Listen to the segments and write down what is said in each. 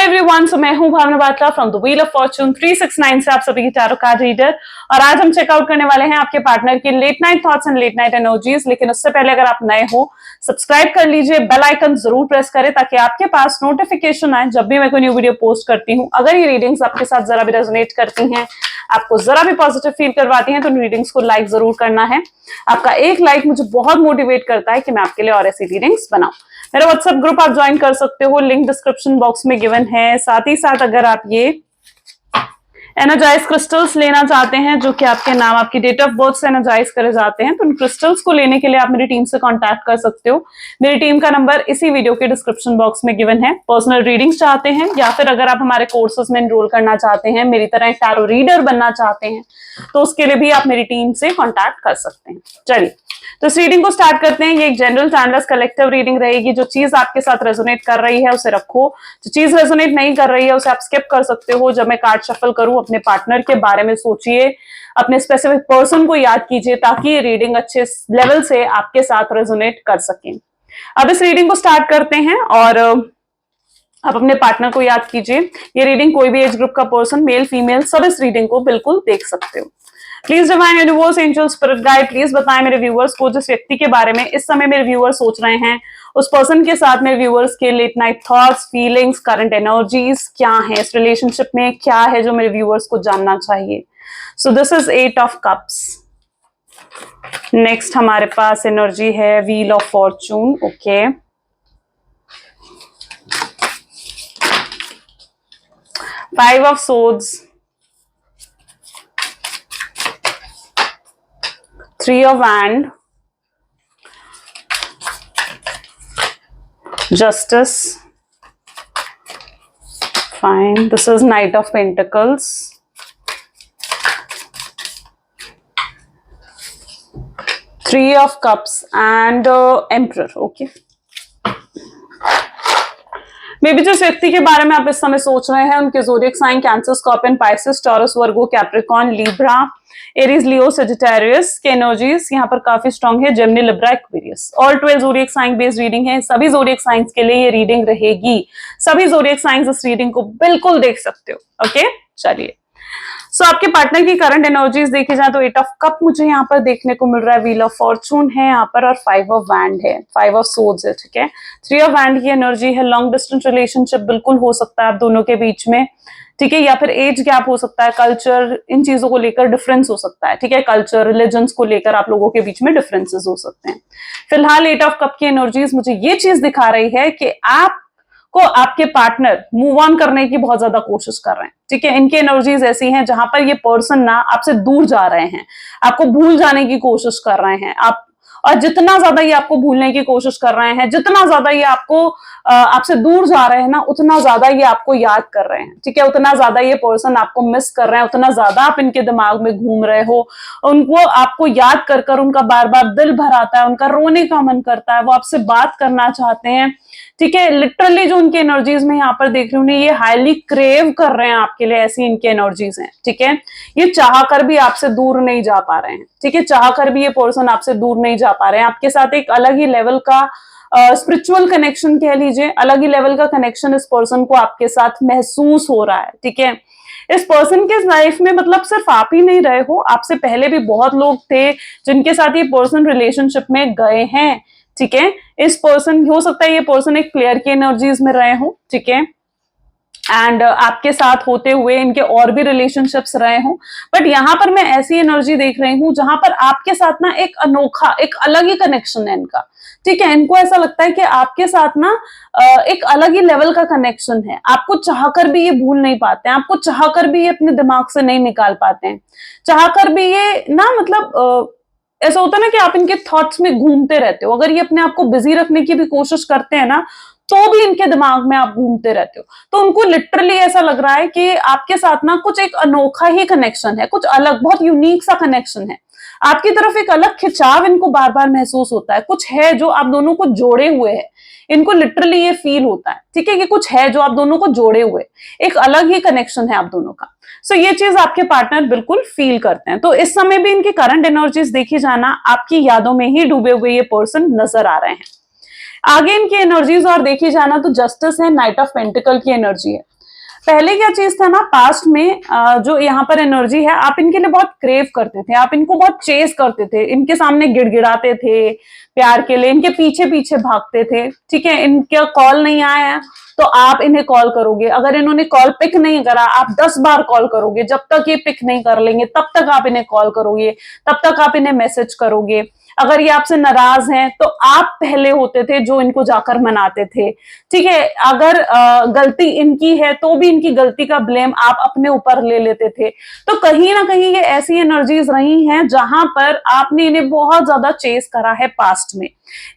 Everyone, so मैं हूं Bhavna Batla from the wheel of fortune 369 से आप सभी की टैरो कार्ड रीडर। और आज हम चेकआउट करने वाले हैं आपके पार्टनर की late night thoughts and late night energies. लेकिन उससे पहले अगर आप नए हो, सब्सक्राइब कर लीजिए, बेल आइकन जरूर प्रेस करें ताकि आपके पास नोटिफिकेशन आए जब भी मैं कोई न्यू वीडियो पोस्ट करती हूँ। अगर ये रीडिंग्स आपके साथ जरा भी रेजोनेट करती हैं, आपको जरा भी पॉजिटिव फील करवाती हैं, तो रीडिंग्स को लाइक जरूर करना है। आपका एक लाइक मुझे बहुत मोटिवेट करता है कि मैं आपके लिए और ऐसी रीडिंग्स बनाऊं। मेरा व्हाट्सएप ग्रुप आप ज्वाइन कर सकते हो, लिंक डिस्क्रिप्शन बॉक्स में गिवन है। साथ ही साथ अगर आप ये एनर्जाइज क्रिस्टल्स लेना चाहते हैं जो कि आपके नाम, आपकी डेट ऑफ बर्थ से एनर्जाइज करे जाते हैं, तो उन क्रिस्टल्स को लेने के लिए आप मेरी टीम से कांटेक्ट कर सकते हो। मेरी टीम का नंबर इसी वीडियो के डिस्क्रिप्शन बॉक्स में गिवन है। पर्सनल रीडिंग्स चाहते हैं या फिर अगर आप हमारे कोर्सेज में एनरोल करना चाहते हैं, मेरी तरह एक टैरो रीडर बनना चाहते हैं, तो उसके लिए भी आप मेरी टीम से कॉन्टैक्ट कर सकते हैं। चलिए तो इस रीडिंग को स्टार्ट करते हैं। ये एक जनरल टाइमलेस कलेक्टिव रीडिंग रहेगी। जो चीज आपके साथ रेजोनेट कर रही है उसे रखो, जो चीज रेजोनेट नहीं कर रही है उसे आप स्किप कर सकते हो। जब मैं कार्ड शफल करूं, अपने पार्टनर के बारे में सोचिए, अपने स्पेसिफिक पर्सन को याद कीजिए ताकि ये रीडिंग अच्छे लेवल से आपके साथ रेजोनेट कर सके। अब इस रीडिंग को स्टार्ट करते हैं और आप अपने पार्टनर को याद कीजिए। ये रीडिंग कोई भी एज ग्रुप का पर्सन, मेल फीमेल, सब इस रीडिंग को बिल्कुल देख सकते हो। Please divine universe, angel, spirit guide, please बताएं मेरे व्यूअर्स को जिस व्यक्ति के बारे में इस समय मेरे व्यूअर्स सोच रहे हैं, उस पर्सन के साथ मेरे व्यूअर्स के late night thoughts, feelings, current energies क्या है, इस रिलेशनशिप में क्या है जो मेरे व्यूअर्स को जानना चाहिए। So this is 8 of cups. Next हमारे पास एनर्जी है wheel of Fortune. Okay, 5 of swords, 3 of Wands, Justice, fine. This is Knight of Pentacles, 3 of Cups and Emperor. Okay. May be जिस व्यक्ति के बारे में आप इस समय सोच रहे हैं उनके zodiac sign Cancer, Scorpion, Pisces, Taurus, Virgo, Capricorn, Libra, Aries, Leo, Sagittarius के एनर्जीज यहाँ पर काफी स्ट्रांग है। Gemini, Libra, Aquarius, all 12 zodiac sign based reading है। सभी ज़ोडिएक साइंस के लिए ये रीडिंग रहेगी। सभी ज़ोडिएक साइंस इस रीडिंग को बिल्कुल देख सकते हो। ओके, चलिए। सो आपके पार्टनर की करंट एनर्जीज देखी जाए तो 8 ऑफ कप मुझे यहाँ पर देखने को मिल रहा है, व्हील ऑफ फॉर्चून है यहाँ पर और 5 ऑफ वैंड है, 5 ऑफ सोर्ड्स है। ठीक है, 3 ऑफ वैंड की एनर्जी है। लॉन्ग डिस्टेंस रिलेशनशिप बिल्कुल हो सकता है आप दोनों के बीच में, ठीक है, या फिर एज गैप हो सकता है, कल्चर, इन चीजों को लेकर डिफरेंस हो सकता है। ठीक है, कल्चर, रिलीजन्स को लेकर आप लोगों के बीच में डिफरेंसेस हो सकते हैं। फिलहाल 8 ऑफ कप की एनर्जीज मुझे ये चीज दिखा रही है कि आप को आपके पार्टनर मूव ऑन करने की बहुत ज्यादा कोशिश कर रहे हैं। ठीक है, इनकी एनर्जीज ऐसी हैं जहां पर ये पर्सन ना आपसे दूर जा रहे हैं, आपको भूल जाने की कोशिश कर रहे हैं। आप और जितना ज्यादा ये आपको भूलने की कोशिश कर रहे हैं, जितना ज्यादा ये आपको आपसे दूर जा रहे हैं ना, उतना ज्यादा ये आपको याद कर रहे हैं। ठीक है, उतना ज्यादा ये पर्सन आपको मिस कर रहे हैं, उतना ज्यादा आप इनके दिमाग में घूम रहे हो। उनको आपको याद कर कर उनका बार बार दिल भर आता है, उनका रोने का मन करता है, वो आपसे बात करना चाहते हैं। ठीक है, लिटरली जो उनकी एनर्जीज में यहाँ पर देख रही हूँ, ये हाईली क्रेव कर रहे हैं आपके लिए, ऐसी इनकी एनर्जीज हैं। ठीक है, ये चाह कर भी आपसे दूर नहीं जा पा रहे हैं। ठीक है, चाह कर भी ये पर्सन आपसे दूर नहीं जा पा रहे हैं। आपके साथ एक अलग ही लेवल का स्पिरिचुअल कनेक्शन कह लीजिए, अलग ही लेवल का कनेक्शन इस पर्सन को आपके साथ महसूस हो रहा है। ठीक है, इस पर्सन के लाइफ में मतलब सिर्फ आप ही नहीं रहे हो, आपसे पहले भी बहुत लोग थे जिनके साथ ये पर्सन रिलेशनशिप में गए हैं। ठीक है, इस पर्सन, हो सकता है ये पर्सन एक प्लेयर की एनर्जीज में रहे हो। ठीक है, एंड आपके साथ होते हुए इनके और भी रिलेशनशिप्स रहे हों, बट यहां पर मैं ऐसी एनर्जी देख रही हूं जहां पर आपके साथ ना एक अनोखा, एक अलग ही कनेक्शन है इनका। ठीक है, इनको ऐसा लगता है कि आपके साथ ना एक अलग ही लेवल का कनेक्शन है। आपको चाहकर भी ये भूल नहीं पाते हैं, आपको चाहकर भी ये अपने दिमाग से नहीं निकाल पाते हैं, चाहकर भी ये ना मतलब ऐसा होता है ना कि आप इनके थॉट्स में घूमते रहते हो। अगर ये अपने आप को बिजी रखने की भी कोशिश करते हैं ना, तो भी इनके दिमाग में आप घूमते रहते हो। तो उनको लिटरली ऐसा लग रहा है कि आपके साथ ना कुछ एक अनोखा ही कनेक्शन है, कुछ अलग, बहुत यूनिक सा कनेक्शन है। आपकी तरफ एक अलग खिंचाव इनको बार बार महसूस होता है, कुछ है जो आप दोनों को जोड़े हुए है। इनको लिटरली ये फील होता है, ठीक है, कि कुछ है जो आप दोनों को जोड़े हुए, एक अलग ही कनेक्शन है आप दोनों का। सो ये चीज आपके पार्टनर बिल्कुल फील करते हैं। तो इस समय भी इनकी करंट एनर्जीज देखी जाना, आपकी यादों में ही डूबे हुए ये पर्सन नजर आ रहे हैं। आगे इनकी एनर्जीज और देखी जाना तो जस्टिस है, नाइट ऑफ पेंटिकल की एनर्जी है। पहले क्या चीज था ना, पास्ट में जो यहाँ पर एनर्जी है, आप इनके लिए बहुत क्रेव करते थे, आप इनको बहुत चेस करते थे, इनके सामने गिड़गिड़ाते थे प्यार के लिए, इनके पीछे पीछे भागते थे, ठीक है। इनका कॉल नहीं आया तो आप इन्हें कॉल करोगे, अगर इन्होंने कॉल पिक नहीं करा आप 10 बार कॉल करोगे, जब तक ये पिक नहीं कर लेंगे तब तक आप इन्हें कॉल करोगे, तब तक आप इन्हें मैसेज करोगे। अगर ये आपसे नाराज हैं तो आप पहले होते थे जो इनको जाकर मनाते थे, ठीक है। अगर गलती इनकी है तो भी इनकी गलती का ब्लेम आप अपने ऊपर ले लेते थे। तो कहीं ना कहीं ये ऐसी एनर्जीज रही हैं जहां पर आपने इन्हें बहुत ज्यादा चेस करा है पास्ट में।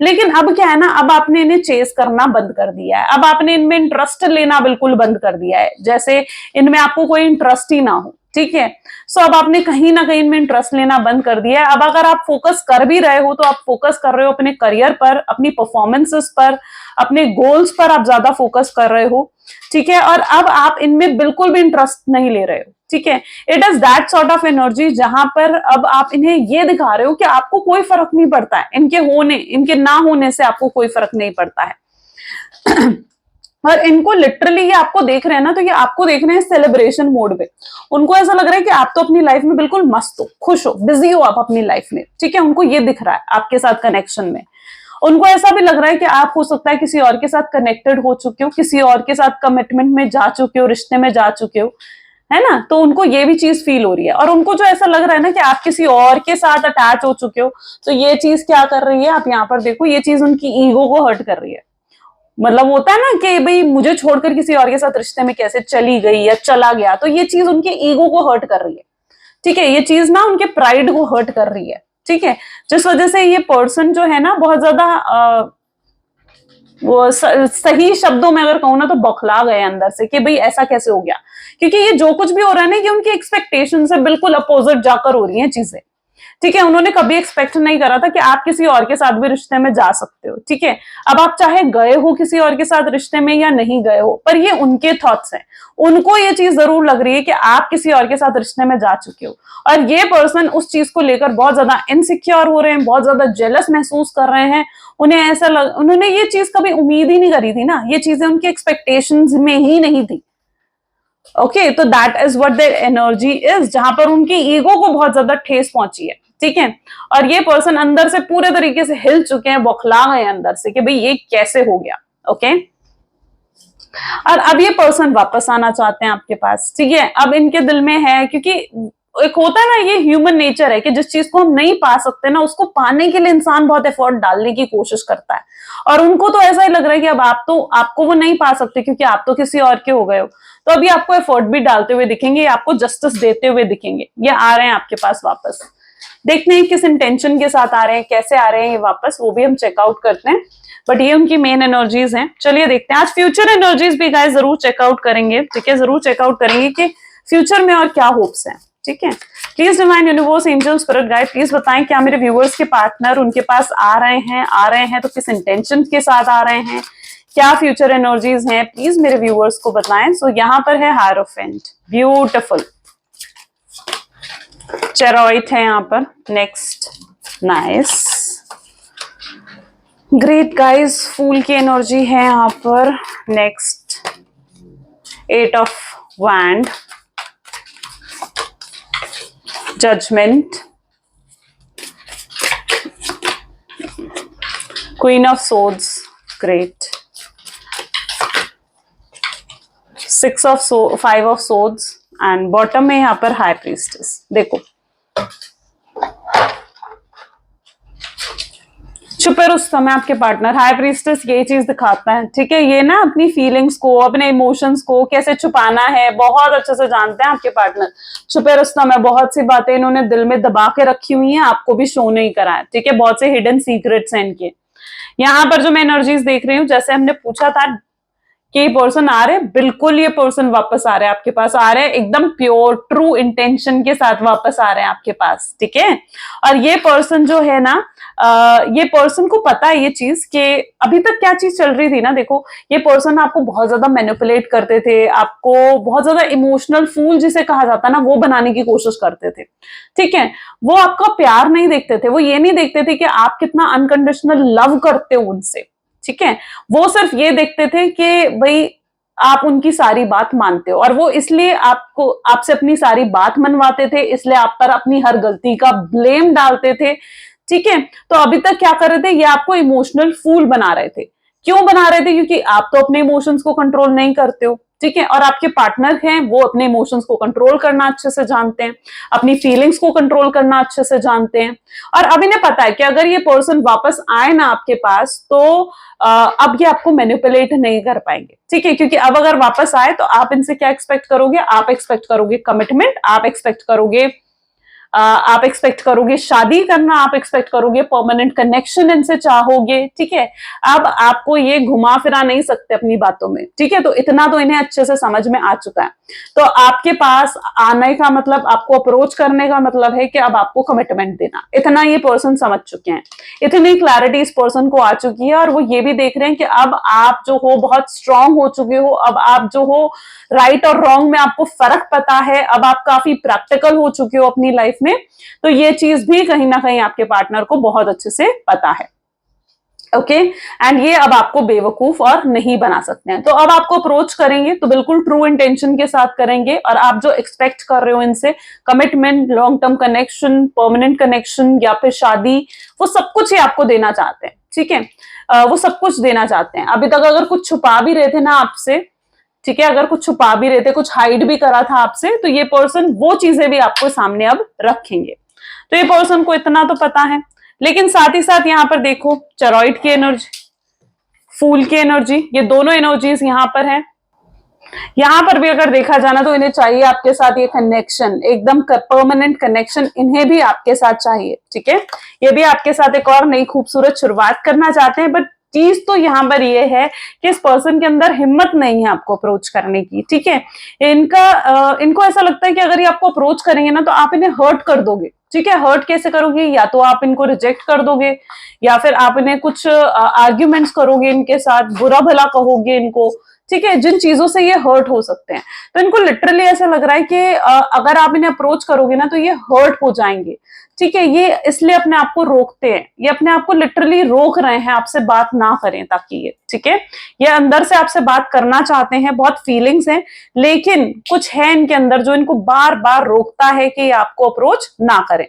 लेकिन अब क्या है ना, अब आपने इन्हें चेस करना बंद कर दिया है, अब आपने इनमें इंटरेस्ट लेना बिल्कुल बंद कर दिया है, जैसे इनमें आपको कोई इंटरेस्ट ही ना हो, ठीक है। सो अब आपने कहीं ना कहीं इनमें इंटरेस्ट लेना बंद कर दिया है। अब अगर आप फोकस कर भी रहे हो तो आप फोकस कर रहे हो अपने करियर पर, अपनी परफॉर्मेंसेस पर, अपने गोल्स पर आप ज्यादा फोकस कर रहे हो, ठीक है। और अब आप इनमें बिल्कुल भी इंटरेस्ट नहीं ले रहे हो, ठीक है। It is that sort of energy जहां पर अब आप इन्हें ये दिखा रहे हो कि आपको कोई फर्क नहीं पड़ता है, इनके होने इनके ना होने से आपको कोई फर्क नहीं पड़ता है। और इनको लिटरली ये आपको देख रहे हैं ना, तो ये आपको देख रहे हैं सेलिब्रेशन मोड पे। उनको ऐसा लग रहा है कि आप तो अपनी लाइफ में बिल्कुल मस्त हो, खुश हो, बिजी हो आप अपनी लाइफ में, ठीक है। उनको ये दिख रहा है आपके साथ कनेक्शन में। उनको ऐसा भी लग रहा है कि आप हो सकता है किसी और के साथ कनेक्टेड हो चुके हो, किसी और के साथ कमिटमेंट में जा चुके हो, रिश्ते में जा चुके हो, है ना। तो उनको ये भी चीज फील हो रही है, और उनको जो ऐसा लग रहा है ना कि आप किसी और के साथ अटैच हो चुके हो, तो ये चीज क्या कर रही है, आप यहाँ पर देखो, ये चीज उनकी ईगो को हर्ट कर रही है। मतलब होता है ना कि भाई मुझे छोड़कर किसी और के साथ रिश्ते में कैसे चली गई या चला गया, तो ये चीज उनके ईगो को हर्ट कर रही है, ठीक है। ये चीज ना उनके प्राइड को हर्ट कर रही है, ठीक है। जिस वजह से ये पर्सन जो है ना बहुत ज्यादा वो सही शब्दों में अगर कहूँ ना तो बौखला गए अंदर से कि भाई ऐसा कैसे हो गया, क्योंकि ये जो कुछ भी हो रहा है ना ये उनकी एक्सपेक्टेशन से बिल्कुल अपोजिट जाकर हो रही है चीजें, ठीक है। उन्होंने कभी एक्सपेक्ट नहीं करा था कि आप किसी और के साथ भी रिश्ते में जा सकते हो, ठीक है। अब आप चाहे गए हो किसी और के साथ रिश्ते में या नहीं गए हो, पर ये उनके थॉट्स हैं, उनको ये चीज जरूर लग रही है कि आप किसी और के साथ रिश्ते में जा चुके हो, और ये पर्सन उस चीज को लेकर बहुत ज्यादा इनसिक्योर हो रहे हैं, बहुत ज्यादा जेलस महसूस कर रहे हैं। उन्हें ऐसा उन्होंने ये चीज कभी उम्मीद ही नहीं करी थी ना, ये चीजें उनकी एक्सपेक्टेशंस में ही नहीं थी। ओके, तो that is what their energy is, जहां पर उनकी ईगो को बहुत ज्यादा ठेस पहुंची है, ठीक है। और ये पर्सन अंदर से पूरे तरीके से हिल चुके हैं, बौखला गए अंदर से कि भाई ये कैसे हो गया, ओके। और अब ये पर्सन वापस आना चाहते हैं आपके पास, ठीक है। अब इनके दिल में है, क्योंकि एक होता है ना, ये ह्यूमन नेचर है कि जिस चीज को हम नहीं पा सकते ना उसको पाने के लिए इंसान बहुत एफर्ट डालने की कोशिश करता है, और उनको तो ऐसा ही लग रहा है कि अब आप तो आपको वो नहीं पा सकते क्योंकि आप तो किसी और के हो गए हो। तो अभी आपको एफर्ट भी डालते हुए दिखेंगे, आपको जस्टिस देते हुए दिखेंगे, ये आ रहे हैं आपके पास वापस। देखते हैं किस इंटेंशन के साथ आ रहे हैं, कैसे आ रहे हैं ये वापस, वो भी हम चेकआउट करते हैं। बट ये उनकी मेन एनर्जीज हैं। चलिए देखते हैं, आज फ्यूचर एनर्जीज भी गाइस जरूर चेकआउट करेंगे, ठीक है। जरूर चेकआउट करेंगे कि फ्यूचर में और क्या होप्स हैं, ठीक है। Please divine universe angel spirit guide please बताएं क्या मेरे व्यूअर्स के पार्टनर उनके पास आ रहे हैं तो किस इंटेंशन के साथ आ रहे हैं, क्या फ्यूचर एनर्जीज हैं, प्लीज मेरे व्यूअर्स को बताएं। सो यहाँ पर है हायरोफेंट, ब्यूटिफुल चेरॉइट है यहाँ पर, next nice, great guys, fool की एनर्जी है यहाँ पर, next 8 of wand, judgement, queen of swords, great, 5 of swords and bottom में यहाँ पर हाई प्रीस्टेस। देखो छुपे रुस्तम है आपके पार्टनर, हाई प्रीस्टेस यही चीज दिखाता है, ठीक है। ये ना अपनी फीलिंग्स को, अपने इमोशंस को कैसे छुपाना है बहुत अच्छे से जानते हैं आपके पार्टनर। छुपे रुस्तम है, बहुत सी बातें इन्होंने दिल में दबा के रखी हुई हैं, आपको भी शो नहीं करा है, ठीक है। बहुत से हिडन सीक्रेट्स हैं इनके। यहाँ पर जो मैं एनर्जीज देख रही हूँ, जैसे हमने पूछा था कि ये पर्सन आ रहे, बिल्कुल ये पर्सन वापस आ रहे हैं आपके पास, आ रहे हैं एकदम प्योर ट्रू इंटेंशन के साथ वापस आ रहे हैं आपके पास, ठीक है। और ये पर्सन जो है ना, ये पर्सन को पता है ये चीज कि अभी तक क्या चीज चल रही थी ना, देखो ये पर्सन आपको बहुत ज्यादा मैनिपुलेट करते थे, आपको बहुत ज्यादा इमोशनल फूल जिसे कहा जाता है ना वो बनाने की कोशिश करते थे, ठीक है। वो आपका प्यार नहीं देखते थे, वो ये नहीं देखते थे कि आप कितना अनकंडीशनल लव करते हो उनसे, ठीक है। वो सिर्फ ये देखते थे कि भाई आप उनकी सारी बात मानते हो, और वो इसलिए आपको आपसे अपनी सारी बात मनवाते थे, इसलिए आप पर अपनी हर गलती का ब्लेम डालते थे। ठीक है, तो अभी तक क्या कर रहे थे, ये आपको इमोशनल फूल बना रहे थे। क्यों बना रहे थे? क्योंकि आप तो अपने इमोशंस को कंट्रोल नहीं करते हो। ठीक है, और आपके पार्टनर हैं, वो अपने इमोशंस को कंट्रोल करना अच्छे से जानते हैं, अपनी फीलिंग्स को कंट्रोल करना अच्छे से जानते हैं। और अब इन्हें पता है कि अगर ये पर्सन वापस आए ना आपके पास, तो अब ये आपको मैनिपुलेट नहीं कर पाएंगे। ठीक है, क्योंकि अब अगर वापस आए तो आप इनसे क्या एक्सपेक्ट करोगे? आप एक्सपेक्ट करोगे कमिटमेंट, आप एक्सपेक्ट करोगे शादी करना, आप एक्सपेक्ट करोगे परमानेंट कनेक्शन इनसे चाहोगे। ठीक है, अब आपको ये घुमा फिरा नहीं सकते अपनी बातों में। ठीक है, तो इतना तो इन्हें अच्छे से समझ में आ चुका है। तो आपके पास आने का मतलब, आपको अप्रोच करने का मतलब है कि अब आपको कमिटमेंट देना, इतना ये पर्सन समझ चुके हैं, इतनी क्लैरिटी इस पर्सन को आ चुकी है। और वो ये भी देख रहे हैं कि अब आप जो हो बहुत स्ट्रांग हो चुके हो, अब आप जो हो राइट और रॉन्ग में आपको फर्क पता है, अब आप काफी प्रैक्टिकल हो चुके हो अपनी लाइफ में। तो ये चीज भी कहीं ना कहीं आपके पार्टनर को बहुत अच्छे से पता है। ओके, एंड ये अब आपको बेवकूफ और नहीं बना सकते हैं। तो अब आपको अप्रोच करेंगे तो बिल्कुल ट्रू इंटेंशन के साथ करेंगे, और आप जो एक्सपेक्ट कर रहे हो इनसे, commitment, long term connection, permanent connection या फिर शादी, वो सब कुछ ही आपको देना चाहते हैं। ठीक है, वो सब कुछ देना चाहते हैं। अभी तक अगर कुछ छुपा भी रहे थे ना आपसे, ठीक है, अगर कुछ छुपा भी रहे थे, कुछ हाइड भी करा था आपसे, तो ये पर्सन वो चीजें भी आपको सामने अब रखेंगे। तो ये पर्सन को इतना तो पता है। लेकिन साथ ही साथ यहां पर देखो, चरॉइड की एनर्जी, फूल की एनर्जी, ये दोनों एनर्जीज यहां पर है। यहां पर भी अगर देखा जाना तो इन्हें चाहिए आपके साथ ये कनेक्शन, एकदम परमानेंट कनेक्शन इन्हें भी आपके साथ चाहिए। ठीक है, ये भी आपके साथ एक और नई खूबसूरत शुरुआत करना चाहते हैं। बट चीज तो यहां पर ये है कि इस पर्सन के अंदर हिम्मत नहीं है आपको अप्रोच करने की। ठीक है, इनको ऐसा लगता है कि अगर ये आपको अप्रोच करेंगे ना तो आप इन्हें हर्ट कर दोगे। ठीक है, हर्ट कैसे करोगे? या तो आप इनको रिजेक्ट कर दोगे, या फिर आप इन्हें कुछ आर्ग्यूमेंट्स करोगे, इनके साथ बुरा भला कहोगे इनको। ठीक है, जिन चीजों से ये हर्ट हो सकते हैं। तो इनको लिटरली ऐसा लग रहा है कि अगर आप इन्हें अप्रोच करोगे ना तो ये हर्ट हो जाएंगे। ठीक है, ये इसलिए अपने आप को रोकते हैं, ये अपने आप को लिटरली रोक रहे हैं आपसे बात ना करें, ताकि ये, ठीक है, ये अंदर से आपसे बात करना चाहते हैं, बहुत फीलिंग्स हैं, लेकिन कुछ है इनके अंदर जो इनको बार बार रोकता है कि आपको अप्रोच ना करें।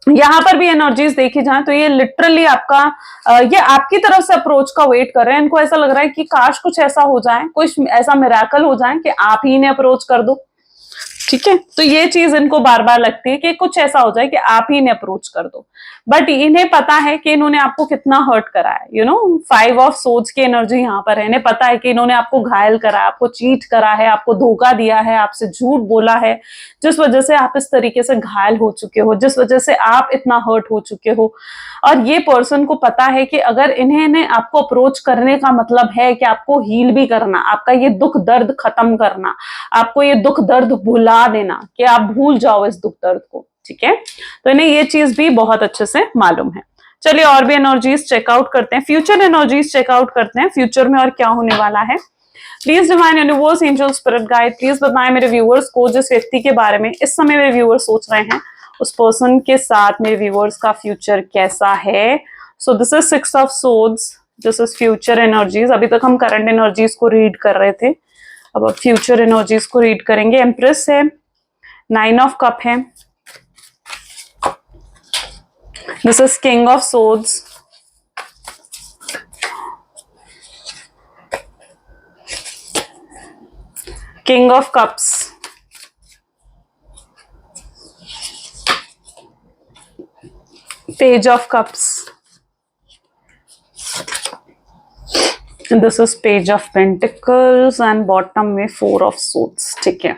यहां पर भी एनर्जीज देखी जाए तो ये लिटरली ये आपकी तरफ से अप्रोच का वेट कर रहे हैं। इनको ऐसा लग रहा है कि काश कुछ ऐसा हो जाए, कुछ ऐसा मिरेकल हो जाए कि आप ही इन्हें अप्रोच कर दो। ठीक है, तो ये चीज इनको बार बार लगती है कि कुछ ऐसा हो जाए कि आप ही इन्हें अप्रोच कर दो। बट इन्हें पता है कि इन्होंने आपको कितना हर्ट करा है। 5 ऑफ सोर्ड्स की एनर्जी यहाँ पर है। इन्हें पता है कि इन्होंने आपको घायल करा, आपको चीट करा है, आपको धोखा दिया है, आपसे झूठ बोला है, जिस वजह से आप इस तरीके से घायल हो चुके हो, जिस वजह से आप इतना हर्ट हो चुके हो। और ये पर्सन को पता है कि अगर इन्हें आपको अप्रोच करने का मतलब है कि आपको हील भी करना, आपका ये दुख दर्द खत्म करना, आपको ये दुख दर्द भुला देना, कि आप भूल जाओ इस दुख दर्द को। ठीक है, तो इन्हें ये चीज भी बहुत अच्छे से मालूम है। चलिए और भी एनर्जीज चेकआउट करते हैं, फ्यूचर एनर्जीज चेकआउट करते हैं, फ्यूचर में और क्या होने वाला है। Please divine universe, angel, spirit guide, please बताएं मेरे व्यूअर्स को, जिस व्यक्ति के बारे में इस समय मेरे व्यूअर्स सोच रहे हैं, उस पर्सन के साथ मेरे व्यूअर्स का फ्यूचर कैसा है। So this is 6 of swords, this is future energies. अभी तक हम करंट एनर्जीज को रीड कर रहे थे, अब फ्यूचर एनर्जीज को रीड करेंगे। एम्प्रेस है, 9 ऑफ कप है, this is king of swords, king of cups, page of cups, this is page of pentacles, and bottom में 4 ऑफ सोर्ड्स। ठीक है,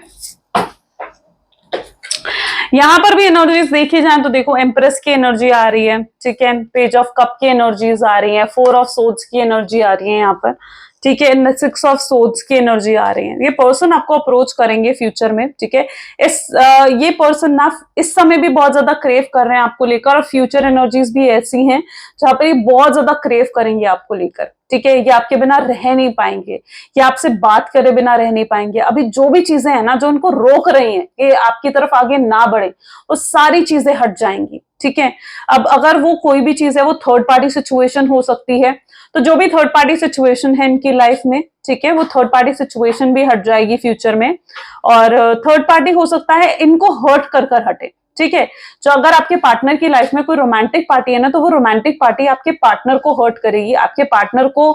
यहां पर भी एनर्जीज देखी जाए तो देखो, एम्प्रेस की एनर्जी आ रही है। ठीक है, पेज ऑफ कप की एनर्जीज आ रही है, 4 ऑफ सोर्ड्स की एनर्जी आ रही है यहाँ पर। ठीक है, 6 ऑफ सोर्ड्स की एनर्जी आ रही है। ये पर्सन आपको अप्रोच करेंगे फ्यूचर में। ठीक है, ये पर्सन ना इस समय भी बहुत ज्यादा क्रेव कर रहे हैं आपको लेकर, और फ्यूचर एनर्जीज भी ऐसी हैं जहां पर ये बहुत ज्यादा क्रेव करेंगे आपको लेकर। ठीक है, ये आपके बिना रह नहीं पाएंगे, ये आपसे बात करे बिना रह नहीं पाएंगे। अभी जो भी चीजें हैं ना जो उनको रोक रही हैं कि आपकी तरफ आगे ना बढ़े, वो सारी चीजें हट जाएंगी। ठीक है। अब अगर वो कोई भी चीज है, वो थर्ड पार्टी सिचुएशन हो सकती है, तो जो भी थर्ड पार्टी सिचुएशन है इनकी लाइफ में, ठीक है, वो थर्ड पार्टी सिचुएशन भी हट जाएगी फ्यूचर में। और थर्ड पार्टी हो सकता है इनको हर्ट कर कर हटे, ठीक है। जो अगर आपके पार्टनर की लाइफ में कोई रोमांटिक पार्टी है ना, तो वो रोमांटिक पार्टी आपके पार्टनर को हर्ट करेगी, आपके पार्टनर को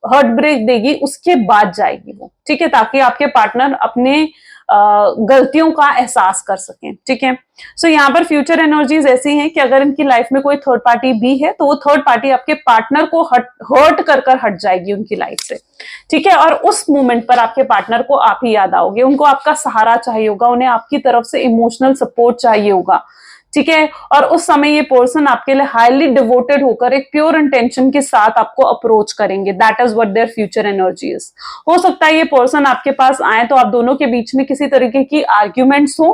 हर्ट ब्रेक देगी, उसके बाद जाएगी वो, ठीक है, ताकि आपके पार्टनर अपने गलतियों का एहसास कर सकें, ठीक है। सो यहाँ पर फ्यूचर एनर्जीज ऐसी हैं कि अगर इनकी लाइफ में कोई थर्ड पार्टी भी है, तो वो थर्ड पार्टी आपके पार्टनर को हर्ट कर कर हट जाएगी उनकी लाइफ से, ठीक है। और उस मोमेंट पर आपके पार्टनर को आप ही याद आओगे, उनको आपका सहारा चाहिए होगा, उन्हें आपकी तरफ से इमोशनल सपोर्ट चाहिए होगा, ठीक है। और उस समय ये पर्सन आपके लिए हाईली डिवोटेड होकर एक प्योर इंटेंशन के साथ आपको अप्रोच करेंगे। That is what their future energy is. हो सकता है ये पर्सन आपके पास आए तो आप दोनों के बीच में किसी तरीके की आर्ग्यूमेंट्स हो,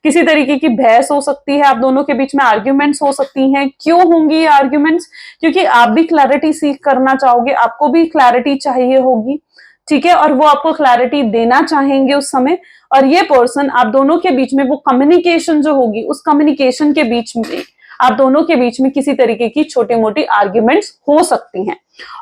किसी तरीके की बहस हो सकती है, आप दोनों के बीच में आर्ग्यूमेंट्स हो सकती हैं। क्यों होंगी ये आर्ग्यूमेंट्स? क्योंकि आप भी क्लैरिटी सीख करना चाहोगे, आपको भी क्लैरिटी चाहिए होगी, ठीक है, और वो आपको क्लैरिटी देना चाहेंगे उस समय। और ये पर्सन आप दोनों के बीच में वो कम्युनिकेशन जो होगी, उस कम्युनिकेशन के बीच में आप दोनों के बीच में किसी तरीके की छोटी मोटी आर्ग्यूमेंट्स हो सकती हैं।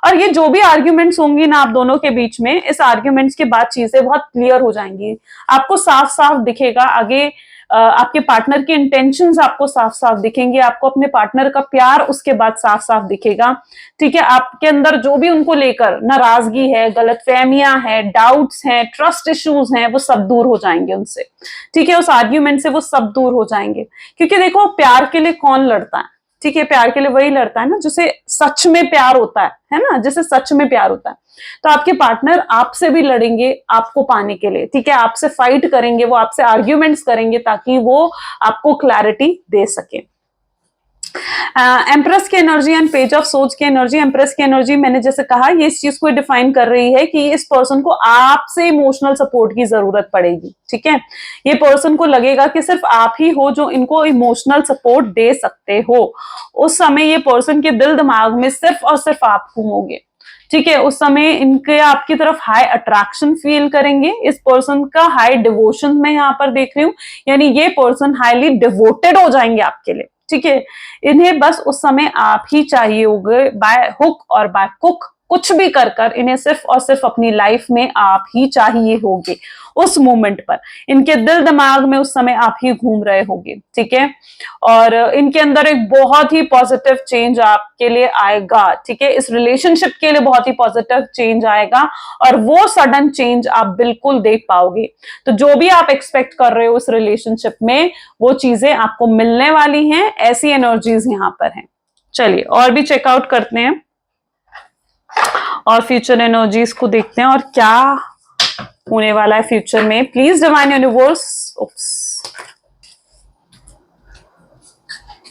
और ये जो भी आर्ग्यूमेंट्स होंगी ना आप दोनों के बीच में, इस आर्ग्यूमेंट्स के बाद चीजें बहुत क्लियर हो जाएंगी, आपको साफ साफ दिखेगा आगे आपके पार्टनर के इंटेंशंस आपको साफ साफ दिखेंगे, आपको अपने पार्टनर का प्यार उसके बाद साफ साफ दिखेगा, ठीक है। आपके अंदर जो भी उनको लेकर नाराजगी है, गलतफहमियां है, डाउट्स हैं, ट्रस्ट इश्यूज हैं, वो सब दूर हो जाएंगे उनसे, ठीक है। उस आर्ग्यूमेंट से वो सब दूर हो जाएंगे। क्योंकि देखो, प्यार के लिए कौन लड़ता है? ठीक है, प्यार के लिए वही लड़ता है ना जिसे सच में प्यार होता है ना, जिसे सच में प्यार होता है। तो आपके पार्टनर आपसे भी लड़ेंगे आपको पाने के लिए, ठीक है, आपसे फाइट करेंगे, वो आपसे आर्ग्यूमेंट्स करेंगे ताकि वो आपको क्लैरिटी दे सके। एम्प्रेस की एनर्जी एंड पेज ऑफ सोच की एनर्जी। एम्प्रेस की एनर्जी मैंने जैसे कहा, ये इस चीज को डिफाइन कर रही है कि इस पर्सन को आपसे इमोशनल सपोर्ट की जरूरत पड़ेगी, ठीक है। ये पर्सन को लगेगा कि सिर्फ आप ही हो जो इनको इमोशनल सपोर्ट दे सकते हो। उस समय ये पर्सन के दिल दिमाग में सिर्फ और सिर्फ आप घूमोगे, ठीक है। उस समय इनके आपकी तरफ हाई अट्रैक्शन फील करेंगे। इस पर्सन का हाई डिवोशन मैं यहाँ पर देख रही हूँ, यानी ये पर्सन हाईली डिवोटेड हो जाएंगे आपके लिए, ठीक है। इन्हें बस उस समय आप ही चाहिए होगे, बाय हुक और बाय कुक, कुछ भी कर कर इन्हें सिर्फ और सिर्फ अपनी लाइफ में आप ही चाहिए होगे। उस मोमेंट पर इनके दिल दिमाग में उस समय आप ही घूम रहे होगे, ठीक है। और इनके अंदर एक बहुत ही पॉजिटिव चेंज आपके लिए आएगा, ठीक है। इस रिलेशनशिप के लिए बहुत ही पॉजिटिव चेंज आएगा और वो सडन चेंज आप बिल्कुल देख पाओगे। तो जो भी आप एक्सपेक्ट कर रहे हो उस रिलेशनशिप में, वो चीजें आपको मिलने वाली हैं। ऐसी एनर्जीज यहां पर हैं। चलिए और भी चेकआउट करते हैं और फ्यूचर एनर्जीज को देखते हैं और क्या होने वाला है फ्यूचर में। Please divine universe,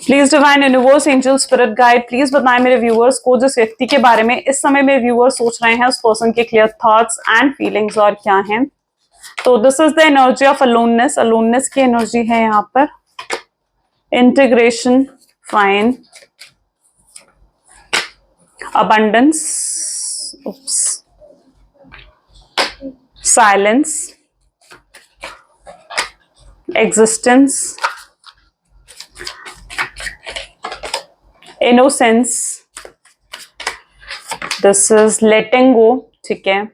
please divine universe, angel, spirit guide, please बताएं मेरे व्यूअर्स को जिस व्यक्ति के बारे में इस समय मेरे व्यूअर्स सोच रहे हैं, उस पर्सन के क्लियर थॉट्स एंड फीलिंग्स और क्या हैं। तो this is the energy of aloneness. Aloneness की एनर्जी है यहाँ पर। Integration, fine, abundance, silence, existence, innocence, this is letting go, ठीक है।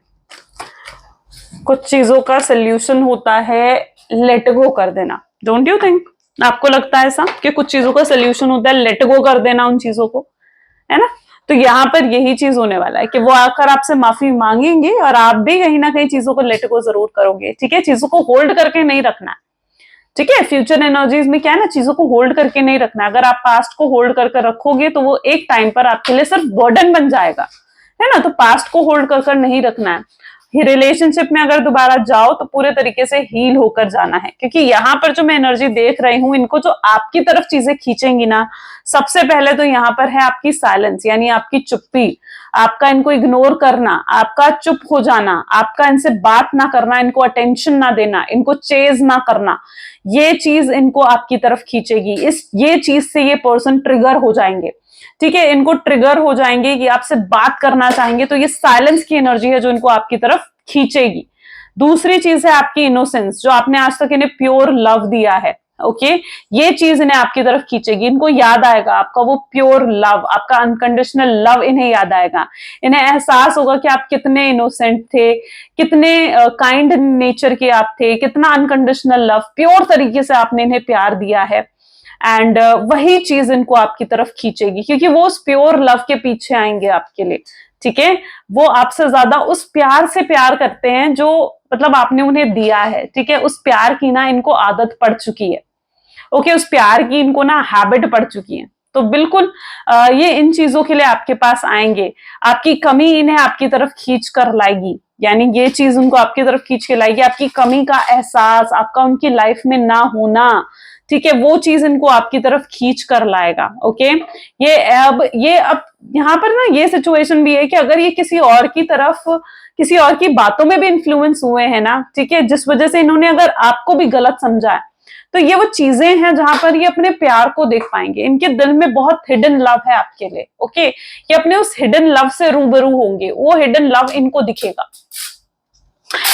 कुछ चीजों का सोल्यूशन होता है लेट गो कर देना। Don't you think? आपको लगता है ऐसा कि कुछ चीजों का सोल्यूशन होता है लेट गो कर देना उन चीजों को, है ना? तो यहाँ पर यही चीज होने वाला है कि वो आकर आपसे माफी मांगेंगे और आप भी कहीं ना कहीं चीजों को लेट गो जरूर करोगे, ठीक है। चीजों को होल्ड करके नहीं रखना है, ठीक है। फ्यूचर एनर्जीज में क्या है ना, चीजों को होल्ड करके नहीं रखना। अगर आप पास्ट को होल्ड करके रखोगे तो वो एक टाइम पर आपके लिए सिर्फ बर्डन बन जाएगा, है ना। तो पास्ट को होल्ड कर नहीं रखना है। रिलेशनशिप में अगर दोबारा जाओ तो पूरे तरीके से हील होकर जाना है, क्योंकि यहाँ पर जो मैं एनर्जी देख रही हूँ, इनको जो आपकी तरफ चीजें खींचेंगी ना, सबसे पहले तो यहाँ पर है आपकी साइलेंस, यानी आपकी चुप्पी, आपका इनको इग्नोर करना, आपका चुप हो जाना, आपका इनसे बात ना करना, इनको अटेंशन ना देना, इनको चेज ना करना, ये चीज इनको आपकी तरफ खींचेगी। ये चीज से ये पर्सन ट्रिगर हो जाएंगे, ठीक है। इनको ट्रिगर हो जाएंगे कि आपसे बात करना चाहेंगे, तो ये साइलेंस की एनर्जी है जो इनको आपकी तरफ खींचेगी। दूसरी चीज है आपकी इनोसेंस, जो आपने आज तक इन्हें प्योर लव दिया है ओके ये चीज इन्हें आपकी तरफ खींचेगी, इनको याद आएगा आपका वो प्योर लव, आपका अनकंडीशनल लव इन्हें याद आएगा। इन्हें एहसास होगा कि आप कितने इनोसेंट थे, कितने काइंड नेचर के आप थे, कितना अनकंडीशनल लव प्योर तरीके से आपने इन्हें प्यार दिया है। एंड वही चीज इनको आपकी तरफ खींचेगी, क्योंकि वो उस प्योर लव के पीछे आएंगे आपके लिए। ठीक है, वो आपसे ज्यादा उस प्यार से प्यार करते हैं जो मतलब आपने उन्हें दिया है। ठीक है, उस प्यार की ना इनको आदत पड़ चुकी है। ओके, उस प्यार की इनको ना हैबिट पड़ चुकी है। तो बिल्कुल ये इन चीजों के लिए आपके पास आएंगे। आपकी कमी इन्हें आपकी तरफ खींच कर लाएगी, यानी ये चीज उनको आपकी तरफ खींच के लाएगी। आपकी कमी का एहसास, आपका उनकी लाइफ में ना होना, ठीक है, वो चीज इनको आपकी तरफ खींच कर लाएगा। ओके, ये अब यहाँ पर ना ये सिचुएशन भी है कि अगर ये किसी और की तरफ, किसी और की बातों में भी इन्फ्लुएंस हुए हैं ना, ठीक है, जिस वजह से इन्होंने अगर आपको भी गलत समझा है, तो ये वो चीजें हैं जहां पर ये अपने प्यार को देख पाएंगे। इनके दिल में बहुत हिडन लव है आपके लिए। ओके, ये अपने उस हिडन लव से रूबरू होंगे, वो हिडन लव इनको दिखेगा।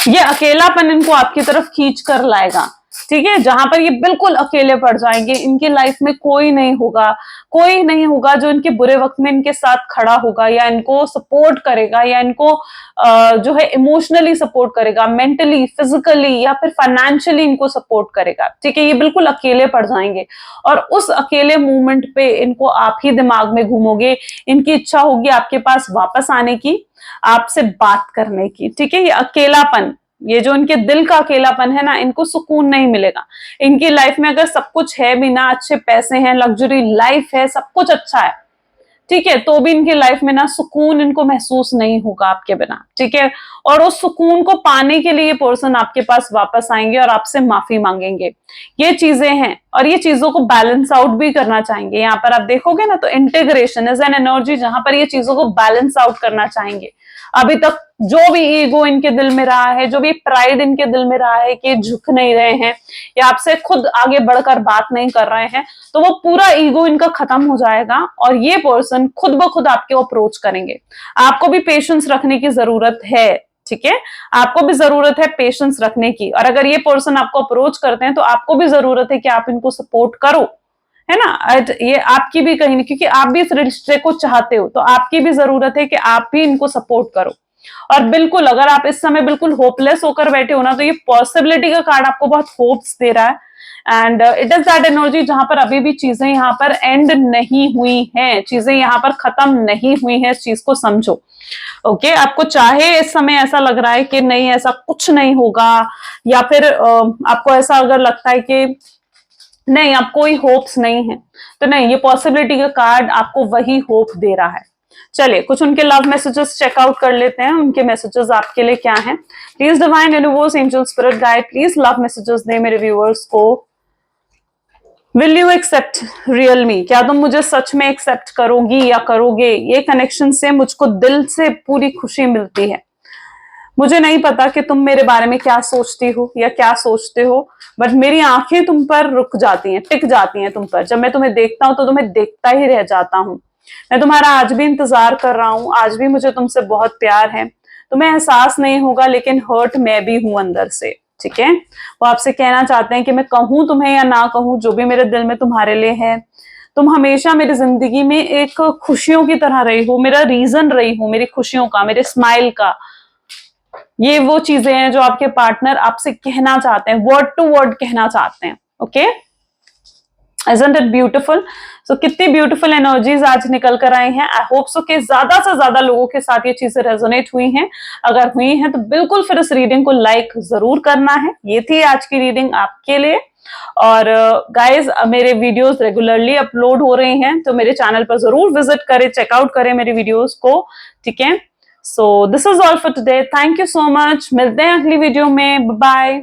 ये अकेलापन इनको आपकी तरफ खींच कर लाएगा। ठीक है, जहां पर ये बिल्कुल अकेले पड़ जाएंगे, इनकी लाइफ में कोई नहीं होगा, कोई नहीं होगा जो इनके बुरे वक्त में इनके साथ खड़ा होगा या इनको सपोर्ट करेगा या इनको जो है इमोशनली सपोर्ट करेगा, मेंटली, फिजिकली या फिर फाइनेंशियली इनको सपोर्ट करेगा। ठीक है, ये बिल्कुल अकेले पड़ जाएंगे और उस अकेले मोमेंट पे इनको आप ही दिमाग में घूमोगे। इनकी इच्छा होगी आपके पास वापस आने की, आपसे बात करने की। ठीक है, ये अकेलापन, ये जो इनके दिल का अकेलापन है ना, इनको सुकून नहीं मिलेगा। इनकी लाइफ में अगर सब कुछ है भी ना, अच्छे पैसे हैं, लग्जरी लाइफ है, सब कुछ अच्छा है, ठीक है, तो भी इनकी लाइफ में ना सुकून इनको महसूस नहीं होगा आपके बिना। ठीक है, और उस सुकून को पाने के लिए ये पर्सन आपके पास वापस आएंगे और आपसे माफी मांगेंगे। ये चीजें हैं और ये चीजों को बैलेंस आउट भी करना चाहेंगे। यहाँ पर आप देखोगे ना, तो इंटीग्रेशन इज एन एनर्जी जहां पर ये चीजों को बैलेंस आउट करना चाहेंगे। अभी तक जो भी ईगो इनके दिल में रहा है, जो भी प्राइड इनके दिल में रहा है कि झुक नहीं रहे हैं या आपसे खुद आगे बढ़कर बात नहीं कर रहे हैं, तो वो पूरा ईगो इनका खत्म हो जाएगा और ये पर्सन खुद ब खुद आपको अप्रोच करेंगे। आपको भी पेशेंस रखने की जरूरत है। ठीक है, आपको भी जरूरत है पेशेंस रखने की, और अगर ये पर्सन आपको अप्रोच करते हैं तो आपको भी जरूरत है कि आप इनको सपोर्ट करो, है ना। ये आपकी भी कहीं नहीं, क्योंकि आप भी इस रिश्ते को चाहते हो, तो आपकी भी जरूरत है कि आप भी इनको सपोर्ट करो। और बिल्कुल अगर आप इस समय बिल्कुल होपलेस होकर बैठे हो ना, तो ये पॉसिबिलिटी का कार्ड आपको बहुत होप्स दे रहा है। And it is that energy जहां पर अभी भी चीजें यहाँ पर एंड नहीं हुई हैं, चीजें यहाँ पर खत्म नहीं हुई हैं, इस चीज को समझो। ओके, आपको चाहे इस समय ऐसा लग रहा है कि नहीं ऐसा कुछ नहीं होगा, या फिर आपको ऐसा अगर लगता है कि नहीं अब कोई होप्स नहीं है, तो नहीं, ये पॉसिबिलिटी का कार्ड आपको वही होप दे रहा है। चलिए कुछ उनके लव मैसेजेस चेकआउट कर लेते हैं, उनके मैसेजेस आपके लिए क्या हैं। Please divine universe, angel, spirit guide, please love messages दे मेरे व्यूअर्स को। Will you accept real me, क्या तुम मुझे सच में एक्सेप्ट करोगी या करोगे। ये कनेक्शन से मुझको दिल से पूरी खुशी मिलती है। मुझे नहीं पता कि तुम मेरे बारे में क्या सोचती हो या क्या सोचते हो, बट मेरी आंखें तुम पर रुक जाती हैं, टिक जाती हैं तुम पर। जब मैं तुम्हें देखता हूं तो तुम्हें देखता ही रह जाता हूं। मैं तुम्हारा आज भी इंतजार कर रहा हूं, आज भी मुझे तुमसे बहुत प्यार है। तुम्हें एहसास नहीं होगा लेकिन हर्ट मैं भी हूं अंदर से। ठीक है, वो आपसे कहना चाहते हैं कि मैं कहूं तुम्हें या ना कहूं, जो भी मेरे दिल में तुम्हारे लिए है, तुम हमेशा मेरी जिंदगी में एक खुशियों की तरह रही हो, मेरा रीजन रही हो, मेरी खुशियों का, मेरे स्माइल का। ये वो चीजें हैं जो आपके पार्टनर आपसे कहना चाहते हैं, वर्ड टू वर्ड कहना चाहते हैं। Okay, Isn't it beautiful? So कितनी ब्यूटीफुल एनर्जीज आज निकल कर आई हैं। आई होप सो कि ज्यादा से ज्यादा लोगों के साथ ये चीजें रेजोनेट हुई हैं। अगर हुई हैं तो बिल्कुल फिर इस रीडिंग को लाइक जरूर करना है। ये थी आज की रीडिंग आपके लिए। और गाइज मेरे वीडियोस रेगुलरली अपलोड हो रहे हैं, तो मेरे चैनल पर जरूर विजिट करें, चेकआउट करें मेरे वीडियोस को। ठीक है, so this is all for today. Thank you so much. मिलते हैं अगली वीडियो में। बाय।